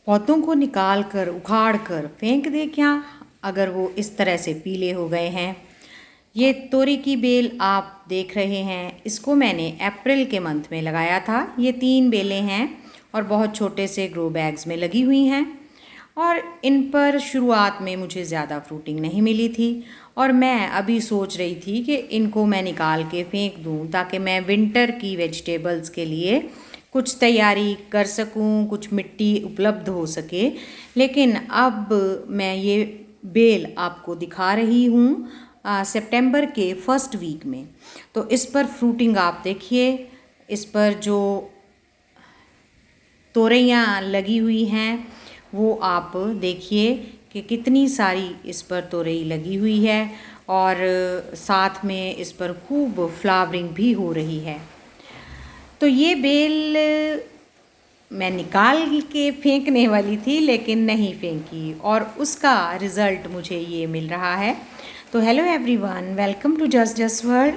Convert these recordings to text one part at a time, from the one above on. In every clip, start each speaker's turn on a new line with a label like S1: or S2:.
S1: पौधों को निकाल कर उखाड़ कर फेंक दे क्या, अगर वो इस तरह से पीले हो गए हैं। ये तोरी की बेल आप देख रहे हैं, इसको मैंने अप्रैल के मंथ में लगाया था। ये 3 बेलें हैं और बहुत छोटे से ग्रो बैग्स में लगी हुई हैं और इन पर शुरुआत में मुझे ज़्यादा फ्रूटिंग नहीं मिली थी और मैं अभी सोच रही थी कि इनको मैं निकाल के फेंक दूं ताकि मैं विंटर की वेजिटेबल्स के लिए कुछ तैयारी कर सकूं, कुछ मिट्टी उपलब्ध हो सके। लेकिन अब मैं ये बेल आपको दिखा रही हूँ सितंबर के फर्स्ट वीक में। तो इस पर फ्रूटिंग आप देखिए, इस पर जो तोरइयाँ लगी हुई हैं वो आप देखिए कि कितनी सारी इस पर तोरई लगी हुई है और साथ में इस पर खूब फ्लावरिंग भी हो रही है। तो ये बेल मैं निकाल के फेंकने वाली थी लेकिन नहीं फेंकी और उसका रिज़ल्ट मुझे ये मिल रहा है। तो hello everyone, welcome to just world.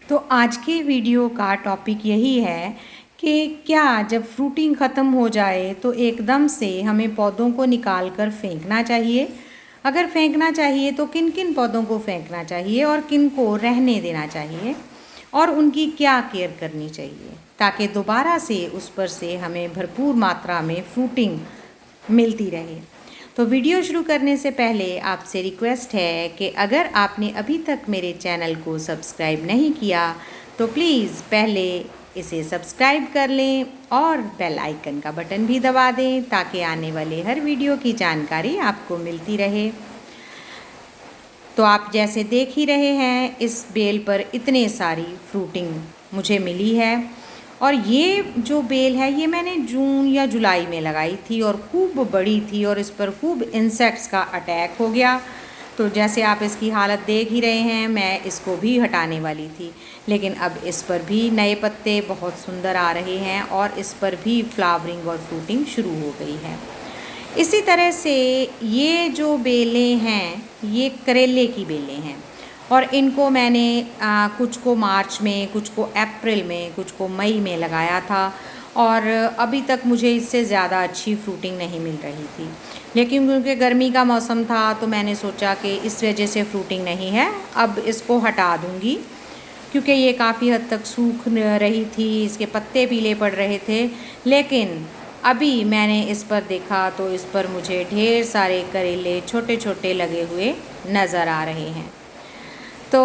S1: तो आज के वीडियो का टॉपिक यही है कि क्या जब फ्रूटिंग ख़त्म हो जाए तो एकदम से हमें पौधों को निकाल कर फेंकना चाहिए। अगर फेंकना चाहिए तो किन किन पौधों को फेंकना चाहिए और किन को रहने देना चाहिए और उनकी क्या केयर करनी चाहिए ताकि दोबारा से उस पर से हमें भरपूर मात्रा में फ्रूटिंग मिलती रहे। तो वीडियो शुरू करने से पहले आपसे रिक्वेस्ट है कि अगर आपने अभी तक मेरे चैनल को सब्सक्राइब नहीं किया तो प्लीज़ पहले इसे सब्सक्राइब कर लें और बेल आइकन का बटन भी दबा दें ताकि आने वाले हर वीडियो की जानकारी आपको मिलती रहे। तो आप जैसे देख ही रहे हैं, इस बेल पर इतने सारी फ्रूटिंग मुझे मिली है और ये जो बेल है ये मैंने जून या जुलाई में लगाई थी और खूब बड़ी थी और इस पर खूब इंसेक्ट्स का अटैक हो गया। तो जैसे आप इसकी हालत देख ही रहे हैं, मैं इसको भी हटाने वाली थी लेकिन अब इस पर भी नए पत्ते बहुत सुंदर आ रहे हैं और इस पर भी फ्लावरिंग और फ्रूटिंग शुरू हो गई है। इसी तरह से ये जो बेलें हैं ये करेले की बेलें हैं और इनको मैंने कुछ को मार्च में, कुछ को अप्रैल में, कुछ को मई में लगाया था और अभी तक मुझे इससे ज़्यादा अच्छी फ्रूटिंग नहीं मिल रही थी। लेकिन क्योंकि गर्मी का मौसम था तो मैंने सोचा कि इस वजह से फ्रूटिंग नहीं है, अब इसको हटा दूँगी क्योंकि ये काफ़ी हद तक सूख रही थी, इसके पत्ते पीले पड़ रहे थे। लेकिन अभी मैंने इस पर देखा तो इस पर मुझे ढेर सारे करेले छोटे छोटे लगे हुए नज़र आ रहे हैं। तो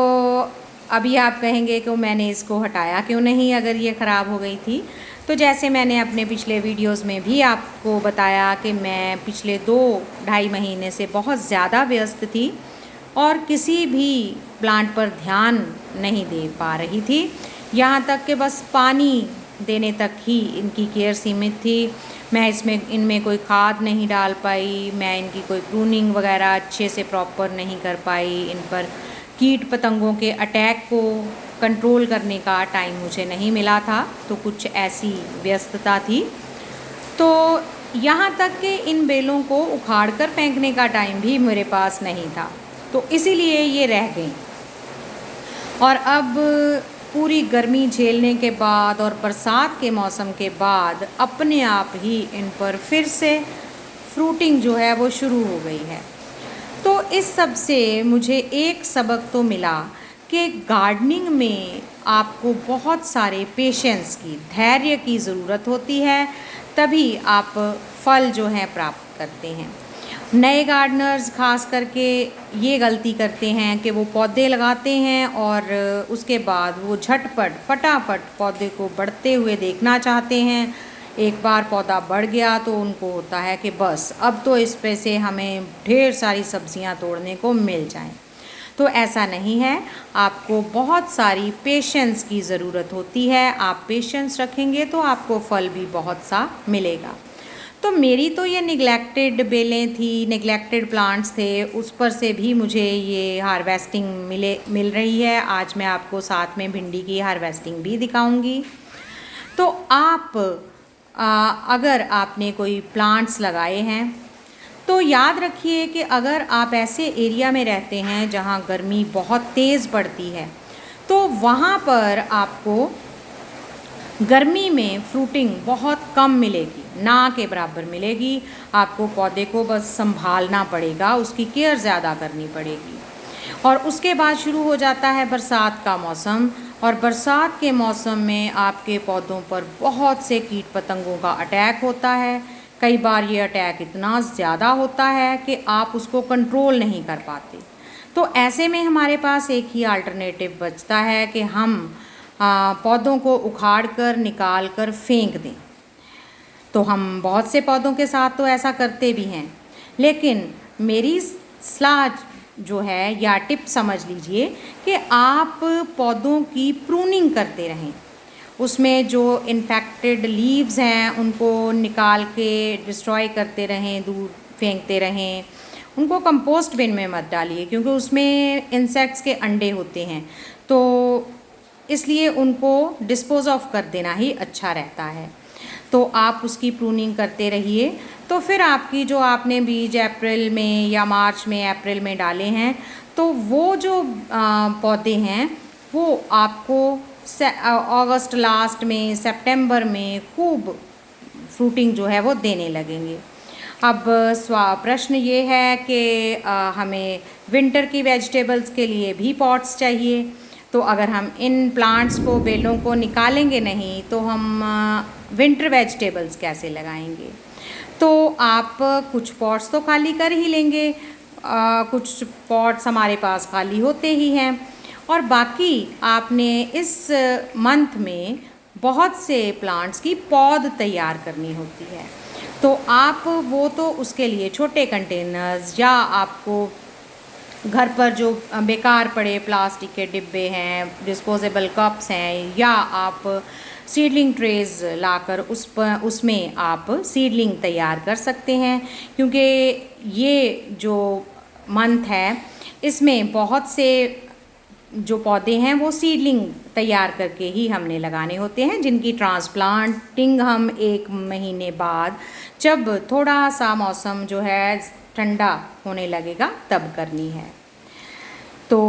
S1: अभी आप कहेंगे कि मैंने इसको हटाया क्यों नहीं अगर ये ख़राब हो गई थी। तो जैसे मैंने अपने पिछले वीडियोस में भी आपको बताया कि मैं पिछले 2-2.5 महीने से बहुत ज़्यादा व्यस्त थी और किसी भी प्लांट पर ध्यान नहीं दे पा रही थी, यहाँ तक कि बस पानी देने तक ही इनकी केयर सीमित थी। मैं इनमें कोई खाद नहीं डाल पाई, मैं इनकी कोई प्रूनिंग वगैरह अच्छे से प्रॉपर नहीं कर पाई, इन पर कीट पतंगों के अटैक को कंट्रोल करने का टाइम मुझे नहीं मिला था, तो कुछ ऐसी व्यस्तता थी। तो यहाँ तक कि इन बेलों को उखाड़ कर फेंकने का टाइम भी मेरे पास नहीं था, तो इसीलिए ये रह गई। और अब पूरी गर्मी झेलने के बाद और बरसात के मौसम के बाद अपने आप ही इन पर फिर से फ्रूटिंग जो है वो शुरू हो गई है। तो इस सब से मुझे एक सबक तो मिला कि गार्डनिंग में आपको बहुत सारे पेशेंस की, धैर्य की ज़रूरत होती है, तभी आप फल जो हैं प्राप्त करते हैं। नए गार्डनर्स खास करके ये गलती करते हैं कि वो पौधे लगाते हैं और उसके बाद वो झटपट फटाफट पौधे को बढ़ते हुए देखना चाहते हैं। एक बार पौधा बढ़ गया तो उनको होता है कि बस अब तो इस पे से हमें ढेर सारी सब्जियां तोड़ने को मिल जाएं। तो ऐसा नहीं है, आपको बहुत सारी पेशेंस की ज़रूरत होती है। आप पेशेंस रखेंगे तो आपको फल भी बहुत सा मिलेगा। तो मेरी तो ये निगलेक्टेड बेलें थी, निगलेक्टेड प्लांट्स थे, उस पर से भी मुझे ये हार्वेस्टिंग मिल रही है। आज मैं आपको साथ में भिंडी की हार्वेस्टिंग भी दिखाऊंगी। तो आप अगर आपने कोई प्लांट्स लगाए हैं तो याद रखिए कि अगर आप ऐसे एरिया में रहते हैं जहाँ गर्मी बहुत तेज़ पड़ती है तो वहाँ पर आपको गर्मी में फ्रूटिंग बहुत कम मिलेगी, ना के बराबर मिलेगी। आपको पौधे को बस संभालना पड़ेगा, उसकी केयर ज़्यादा करनी पड़ेगी। और उसके बाद शुरू हो जाता है बरसात का मौसम, और बरसात के मौसम में आपके पौधों पर बहुत से कीट पतंगों का अटैक होता है। कई बार ये अटैक इतना ज़्यादा होता है कि आप उसको कंट्रोल नहीं कर पाते। तो ऐसे में हमारे पास एक ही अल्टरनेटिव बचता है कि हम पौधों को उखाड़ कर निकाल कर फेंक दें। तो हम बहुत से पौधों के साथ तो ऐसा करते भी हैं, लेकिन मेरी सलाह जो है या टिप समझ लीजिए कि आप पौधों की प्रूनिंग करते रहें। उसमें जो इन्फेक्टेड लीव्स हैं उनको निकाल के डिस्ट्रॉय करते रहें, दूर फेंकते रहें। उनको कंपोस्ट बिन में मत डालिए, क्योंकि उसमें इंसेक्ट्स के अंडे होते हैं, तो इसलिए उनको डिस्पोज ऑफ कर देना ही अच्छा रहता है। तो आप उसकी प्रूनिंग करते रहिए। तो फिर आपकी जो आपने बीज अप्रैल में या मार्च में अप्रैल में डाले हैं, तो वो जो पौधे हैं वो आपको अगस्त लास्ट में, सितंबर में खूब फ्रूटिंग जो है वो देने लगेंगे। अब प्रश्न ये है कि हमें विंटर की वेजिटेबल्स के लिए भी पॉट्स चाहिए। तो अगर हम इन प्लांट्स को, बेलों को निकालेंगे नहीं, तो हम विंटर वेजिटेबल्स कैसे लगाएंगे? तो आप कुछ पॉट्स तो खाली कर ही लेंगे, कुछ पॉट्स हमारे पास खाली होते ही हैं, और बाकी आपने इस मंथ में बहुत से प्लांट्स की पौध तैयार करनी होती है। तो आप वो तो उसके लिए छोटे कंटेनर्स, या आपको घर पर जो बेकार पड़े प्लास्टिक के डिब्बे हैं, डिस्पोजेबल कप्स हैं, या आप सीडलिंग ट्रेज लाकर उसमें आप सीडलिंग तैयार कर सकते हैं। क्योंकि ये जो मंथ है इसमें बहुत से जो पौधे हैं वो सीडलिंग तैयार करके ही हमने लगाने होते हैं, जिनकी ट्रांसप्लांटिंग हम 1 महीने बाद, जब थोड़ा सा मौसम जो है ठंडा होने लगेगा, तब करनी है। तो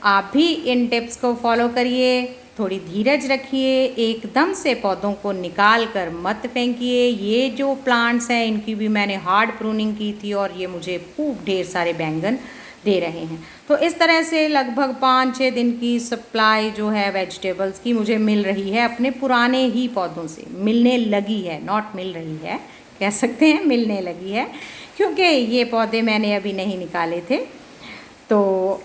S1: आप भी इन टिप्स को फॉलो करिए, थोड़ी धीरज रखिए, एकदम से पौधों को निकाल कर मत फेंकिए। ये जो प्लांट्स हैं इनकी भी मैंने हार्ड प्रूनिंग की थी, और ये मुझे खूब ढेर सारे बैंगन दे रहे हैं। तो इस तरह से लगभग 5-6 दिन की सप्लाई जो है वेजिटेबल्स की मुझे मिल रही है, अपने पुराने ही पौधों से मिलने लगी है, नॉट मिल रही है, कह सकते हैं मिलने लगी है, क्योंकि ये पौधे मैंने अभी नहीं निकाले थे। तो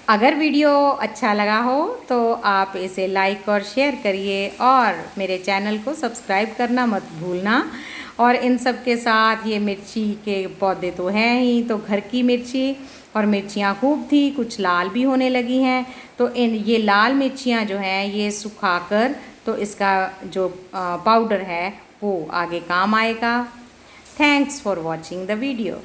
S1: अगर वीडियो अच्छा लगा हो तो आप इसे लाइक और शेयर करिए, और मेरे चैनल को सब्सक्राइब करना मत भूलना। और इन सब के साथ ये मिर्ची के पौधे तो हैं ही, तो घर की मिर्ची, और मिर्चियाँ खूब थी, कुछ लाल भी होने लगी हैं। तो ये लाल मिर्चियाँ जो हैं ये सुखाकर, तो इसका जो पाउडर है वो आगे काम आएगा। Thanks for watching the video.